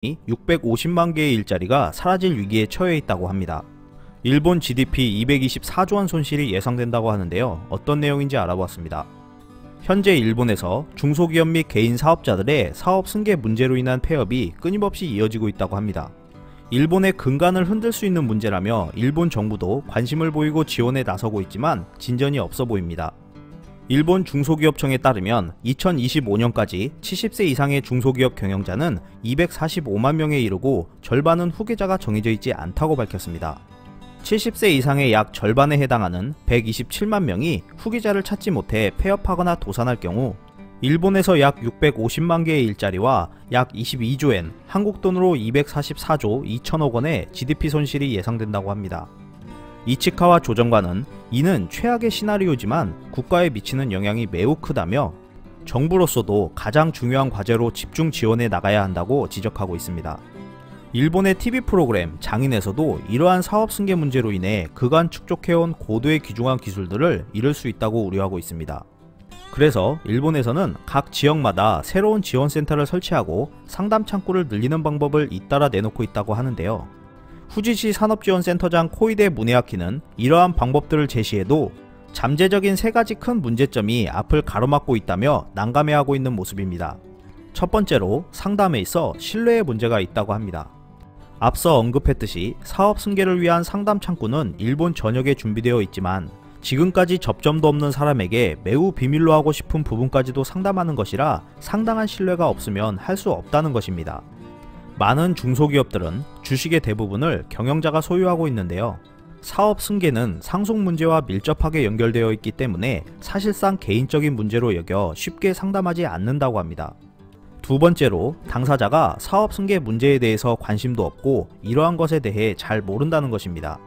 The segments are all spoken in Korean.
650만 개의 일자리가 사라질 위기에 처해 있다고 합니다. 일본 GDP 224조 원 손실이 예상된다고 하는데요. 어떤 내용인지 알아보았습니다. 현재 일본에서 중소기업 및 개인 사업자들의 사업 승계 문제로 인한 폐업이 끊임없이 이어지고 있다고 합니다. 일본의 근간을 흔들 수 있는 문제라며 일본 정부도 관심을 보이고 지원에 나서고 있지만 진전이 없어 보입니다. 일본 중소기업청에 따르면 2025년까지 70세 이상의 중소기업 경영자는 245만 명에 이르고 절반은 후계자가 정해져 있지 않다고 밝혔습니다. 70세 이상의 약 절반에 해당하는 127만 명이 후계자를 찾지 못해 폐업하거나 도산할 경우 일본에서 약 650만 개의 일자리와 약 22조엔, 한국 돈으로 244조 2천억 원의 GDP 손실이 예상된다고 합니다. 이치카와 조정관은 이는 최악의 시나리오지만 국가에 미치는 영향이 매우 크다며 정부로서도 가장 중요한 과제로 집중 지원해 나가야 한다고 지적하고 있습니다. 일본의 TV 프로그램 장인에서도 이러한 사업 승계 문제로 인해 그간 축적해온 고도의 귀중한 기술들을 잃을 수 있다고 우려하고 있습니다. 그래서 일본에서는 각 지역마다 새로운 지원센터를 설치하고 상담 창구를 늘리는 방법을 잇따라 내놓고 있다고 하는데요. 후지시 산업지원센터장 코이데 무네아키는 이러한 방법들을 제시해도 잠재적인 세 가지 큰 문제점이 앞을 가로막고 있다며 난감해하고 있는 모습입니다. 첫 번째로 상담에 있어 신뢰의 문제가 있다고 합니다. 앞서 언급했듯이 사업 승계를 위한 상담 창구는 일본 전역에 준비되어 있지만 지금까지 접점도 없는 사람에게 매우 비밀로 하고 싶은 부분까지도 상담하는 것이라 상당한 신뢰가 없으면 할 수 없다는 것입니다. 많은 중소기업들은 주식의 대부분을 경영자가 소유하고 있는데요. 사업 승계는 상속 문제와 밀접하게 연결되어 있기 때문에 사실상 개인적인 문제로 여겨 쉽게 상담하지 않는다고 합니다. 두 번째로 당사자가 사업 승계 문제에 대해서 관심도 없고 이러한 것에 대해 잘 모른다는 것입니다.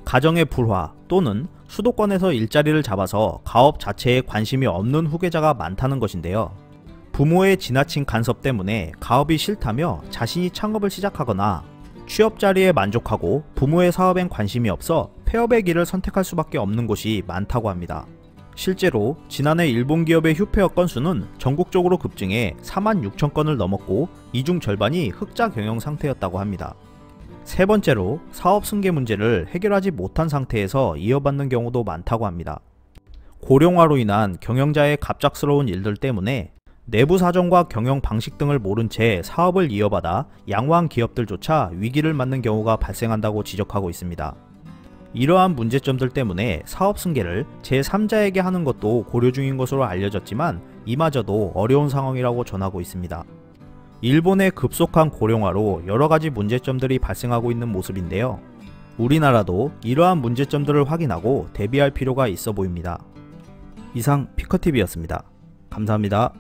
가정의 불화 또는 수도권에서 일자리를 잡아서 가업 자체에 관심이 없는 후계자가 많다는 것인데요. 부모의 지나친 간섭 때문에 가업이 싫다며 자신이 창업을 시작하거나 취업 자리에 만족하고 부모의 사업엔 관심이 없어 폐업의 길을 선택할 수밖에 없는 곳이 많다고 합니다. 실제로 지난해 일본 기업의 휴폐업 건수는 전국적으로 급증해 46,000건을 넘었고 이 중 절반이 흑자 경영 상태였다고 합니다. 세 번째로 사업 승계 문제를 해결하지 못한 상태에서 이어받는 경우도 많다고 합니다. 고령화로 인한 경영자의 갑작스러운 일들 때문에 내부 사정과 경영 방식 등을 모른 채 사업을 이어받아 양호한 기업들조차 위기를 맞는 경우가 발생한다고 지적하고 있습니다. 이러한 문제점들 때문에 사업 승계를 제3자에게 하는 것도 고려 중인 것으로 알려졌지만 이마저도 어려운 상황이라고 전하고 있습니다. 일본의 급속한 고령화로 여러가지 문제점들이 발생하고 있는 모습인데요. 우리나라도 이러한 문제점들을 확인하고 대비할 필요가 있어 보입니다. 이상 피커TV였습니다. 감사합니다.